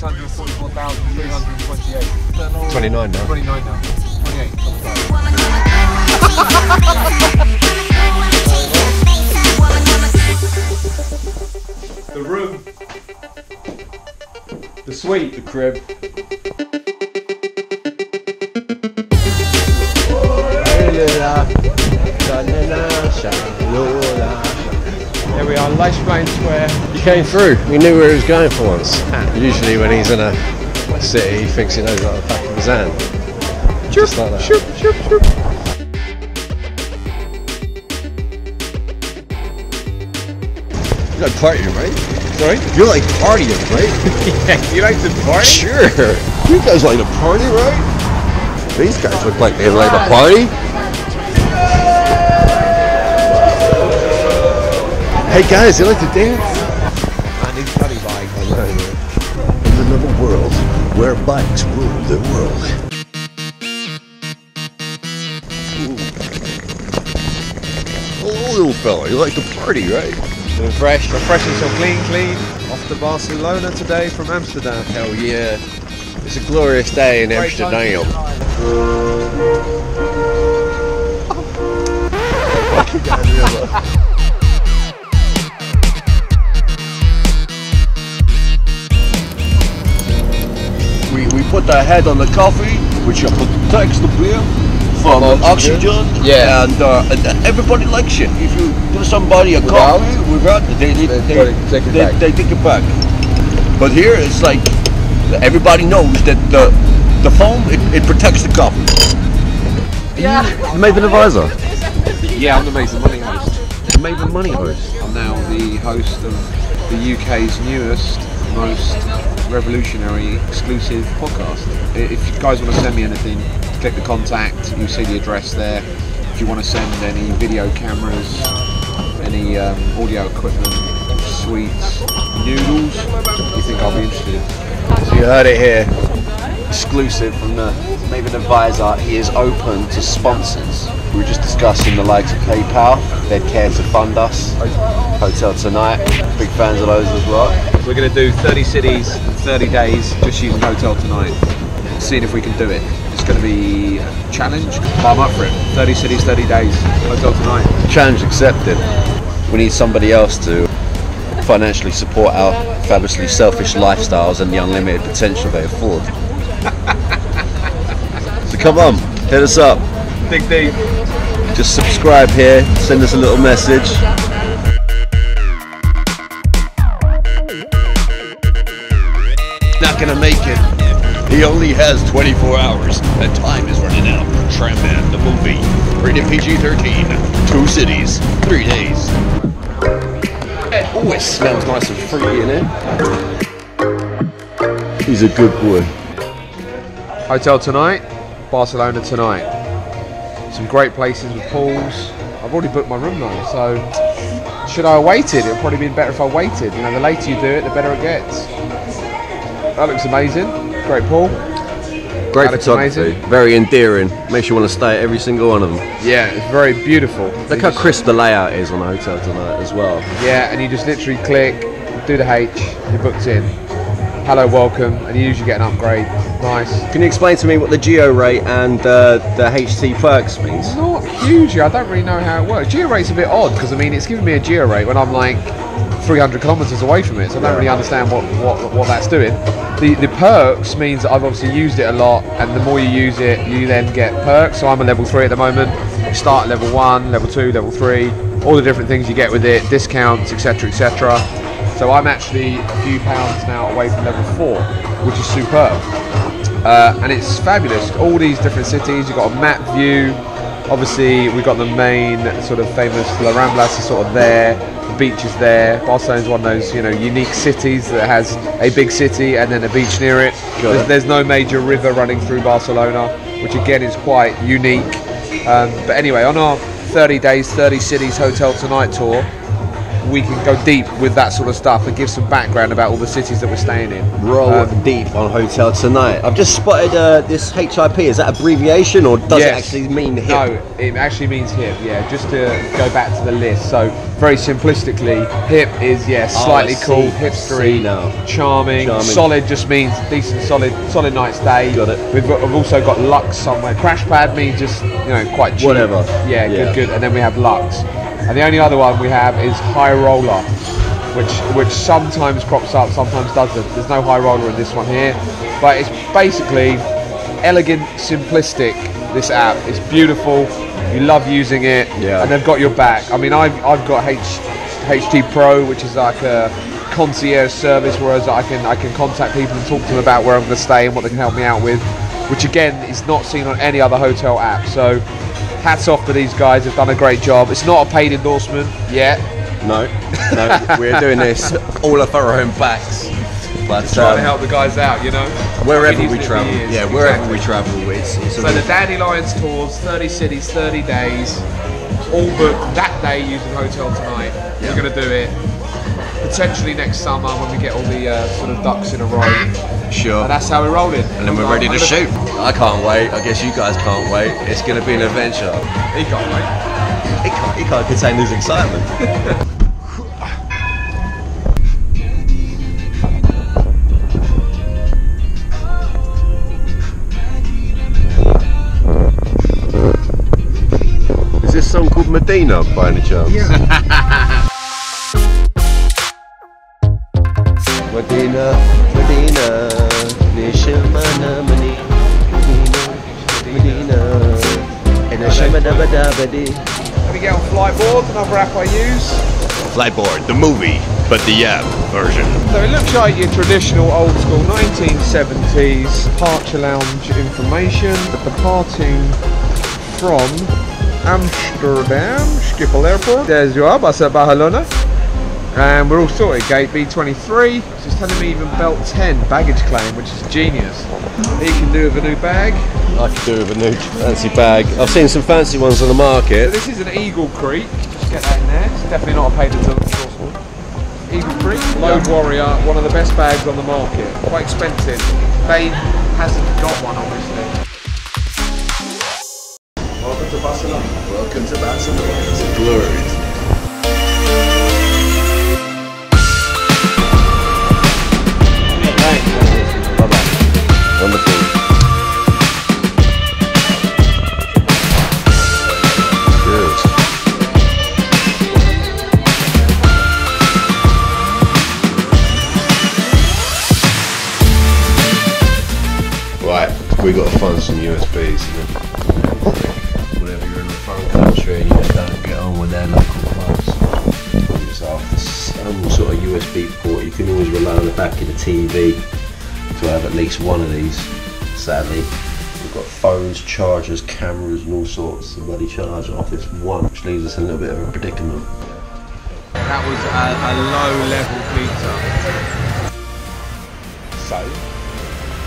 644,328. 29 now. 29 now. 28. The room. The suite. The crib. There we are, Lichfield Square. He came through. We knew where he was going for once. Usually when he's in a city, he thinks he knows like the back of his hand. Just like that. Shoop, shoop, shoop. You like partying, right? Sorry? You like partying, right? Yeah, you like to party? Sure. You guys like to party, right? These guys look like they like to party. Hey guys, you like to dance? Man, these bloody bikes. I know, man. In another world where bikes rule the world. Hello, little fella. You like to party, right? Refreshing, so clean. Off to Barcelona today from Amsterdam. Hell yeah. It's a glorious day in Amsterdam. We put the head on the coffee, which protects the beer from oxygen. Yeah. And everybody likes it. If you give somebody a coffee without, they take it back. But here it's like everybody knows that the foam it protects the coffee. Yeah. Maven Advisor. Yeah, I'm the Maven Money host. Maven Money host. I'm now the host of the UK's newest, most revolutionary, exclusive podcast. If you guys want to send me anything, click the contact, you see the address there. If you want to send any video cameras, any audio equipment, sweets, noodles, you think I'll be interested in. So you heard it here, exclusive from the Maven Advisor. He is open to sponsors. We were just discussing the likes of PayPal. They'd care to fund us. Hotel Tonight, big fans of those as well. We're going to do 30 cities in 30 days just using Hotel Tonight, seeing if we can do it. It's going to be a challenge, but I'm up for it. 30 cities, 30 days, Hotel Tonight. Challenge accepted. We need somebody else to financially support our fabulously selfish lifestyles and the unlimited potential they afford. So come on, hit us up. Dig deep. Just subscribe here, send us a little message. Not gonna make it. He only has 24 hours. That time is running out. Crammed, the movie. Rated PG-13. 2 cities, 3 days. Oh, it smells nice and fruity in here. He's a good boy. Hotel Tonight, Barcelona tonight. Some great places with pools. I've already booked my room though, so should I have waited? It would probably been better if I waited. You know, the later you do it, the better it gets. That looks amazing. Great pool. Great photography. Very endearing. Makes you want to stay at every single one of them. Yeah, it's very beautiful. Look how crisp the layout is on the Hotel Tonight as well. Yeah, and you just literally click, do the H, you're booked in. Hello, welcome, and you usually get an upgrade. Nice. Can you explain to me what the Geo rate and the HT perks means? Not hugely. I don't really know how it works. Geo rate's a bit odd because I mean it's giving me a Geo rate when I'm like 300 kilometers away from it, so I don't really understand what that's doing. The perks means that I've obviously used it a lot, and the more you use it, you then get perks. So I'm a level 3 at the moment. You start at level 1, level 2, level 3, all the different things you get with it, discounts, etc., etc. So I'm actually a few pounds now away from level 4, which is superb. And it's fabulous. All these different cities, you've got a map view. Obviously, we've got the main sort of famous La Ramblas is sort of there. The beach is there. Barcelona's one of those, you know, unique cities that has a big city and then a beach near it. There's no major river running through Barcelona, which again is quite unique. But anyway, on our 30 days, 30 cities Hotel Tonight tour, we can go deep with that sort of stuff and give some background about all the cities that we're staying in. Roll deep on Hotel Tonight. I've just spotted this HIP. Is that abbreviation or does it actually mean hip? No, it actually means hip, yeah. Just to go back to the list. So, very simplistically, hip is, slightly cool, hipstery, charming. Solid just means decent, solid night's stay. Got it. We've also got Lux somewhere. Crash pad means just, quite cheap. Whatever. Yeah, good. And then we have Lux. And the only other one we have is High Roller, which sometimes crops up, sometimes doesn't. There's no High Roller in this one here, but it's basically elegant, simplistic. This app, it's beautiful. You love using it, and they've got your back. I mean, I've got HT Pro, which is like a concierge service, whereas I can contact people and talk to them about where I'm going to stay and what they can help me out with, which again is not seen on any other hotel app. So hats off to these guys, they've done a great job. It's not a paid endorsement yet. No, we're doing this all off our own backs. But trying to help the guys out, wherever we travel. Wherever we travel. So the Dandelions tours, 30 cities, 30 days, all booked that day using Hotel Tonight. We're going to do it potentially next summer when we get all the sort of ducks in a row. Sure. And that's how we're rolling. And then we're ready to shoot. I can't wait. I guess you guys can't wait. It's going to be an adventure. He can't wait. He can't contain his excitement. Is this song called Medina by any chance? Yeah. Medina, Medina, Nishimana, Medina, Medina, Let me get on Flightboard, another app I use. Flightboard, the movie, but the app version. So it looks like your traditional old school 1970s departure lounge information, departing from Amsterdam, Schiphol Airport. There's your bus at Barcelona. And we're all sorted. Gate B23. It's just telling me even belt 10 baggage claim, which is genius. He can do with a new bag. I could do with a new fancy bag. I've seen some fancy ones on the market. So this is an Eagle Creek. Just get that in there. It's definitely not a paid endorsement. Eagle Creek. Load Warrior, one of the best bags on the market. Quite expensive. Babe hasn't got one, obviously. Welcome to Barcelona. Welcome to Barcelona. It's a glory. Wonderful. Good. Right, we got to find some USBs. Whenever you're in a foreign country and you don't get on with their local phones, just after some sort of USB port, you can always rely on the back of the TV to have at least one of these. Sadly, we've got phones, chargers, cameras and all sorts of bloody charge off this one, which leaves us in a little bit of a predicament. That was a low level pizza. So,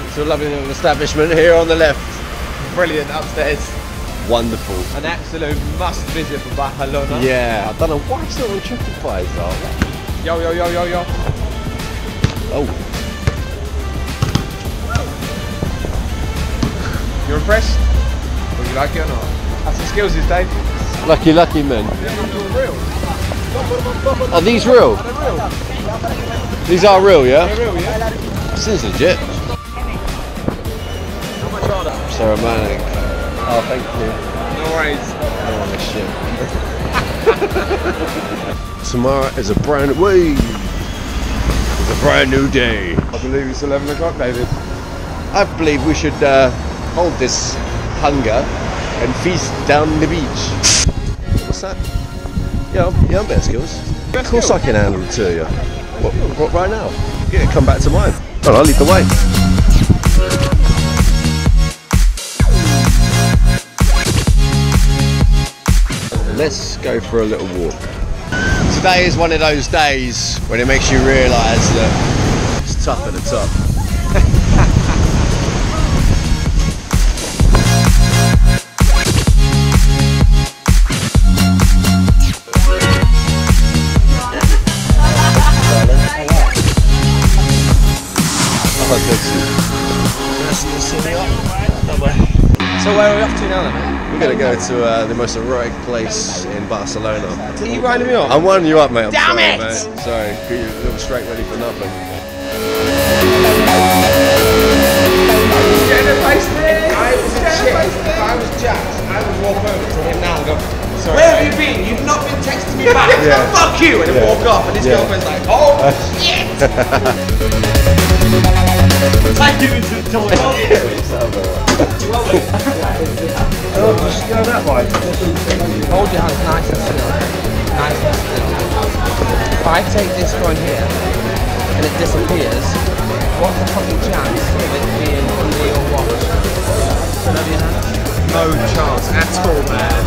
it's a lovely little establishment here on the left. Brilliant upstairs. Wonderful. An absolute must visit for Barcelona. Yeah, I don't know why it's not on TripAdvisor. Yo, yo, yo, yo, yo. Oh. You're impressed? Or you like it or not? Have some skills these days. Lucky, lucky men. They're real. Are these real? Are they real? These are real, yeah? They're real, yeah? This is legit. How much are they? Ceremonic. Oh, thank you. No worries. Oh, shit. Tomorrow is a brand new day. I believe it's 11 o'clock, David. I believe we should hold this hunger and feast down the beach. What's that? Yeah, I'm better skills. Of course I can handle it to you. What right now? Yeah, come back to mine. Well, I'll lead the way. Let's go for a little walk. Today is one of those days when it makes you realise that it's tough at the top. Oh, So where are we off to now then? we're gonna go to the most erotic place in Barcelona. Are you winding me up? I'm winding you up, mate. Damn it! Mate. Sorry, you're a little straight ready for nothing. If I was Jax, I would walk over to him now and go, sorry, where have you been? You've not been texting me back. Yeah. Fuck you! And then walk off, and his girlfriend's like, oh shit! Take you into the toilet. Just go that way. Hold your hands nice and still. Nice and still. If I take this going here and it disappears, what's the fucking chance of it being under your watch? No chance at all, man.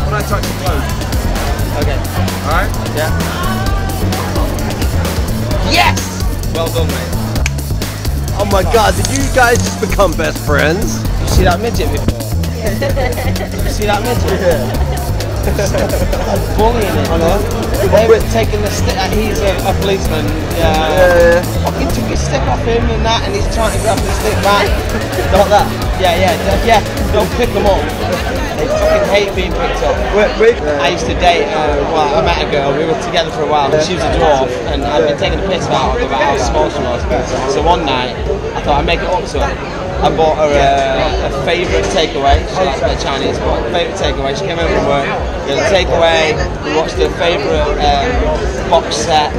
When I touch the phone. Okay. Alright? Yeah. Yes! Well done, mate. Oh my god, did you guys just become best friends? You see that midget before? You see that midget? Bullying him. I know. They were taking the stick. He's a policeman. Yeah. Fucking took his stick off him and that, and he's trying to grab the stick back. Not that. Yeah. Don't pick them up. They fucking hate being picked up. I used to date. Well, I met a girl. We were together for a while. She was a dwarf, and I'd been taking the piss out of her about how small she was. So one night, I thought I'd make it up to her. I bought her a favourite takeaway. She likes a bit of Chinese, but a favourite takeaway. She came home from work, we had a takeaway, we watched her favourite box set,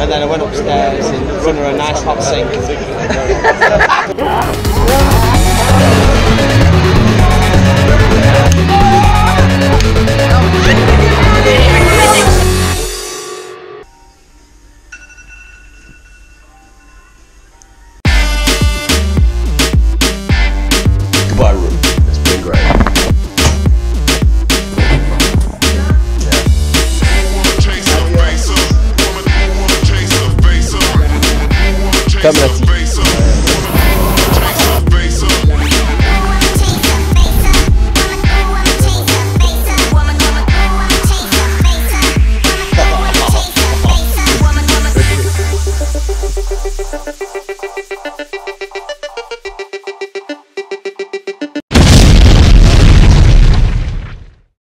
and then I went upstairs and run her a nice hot sink.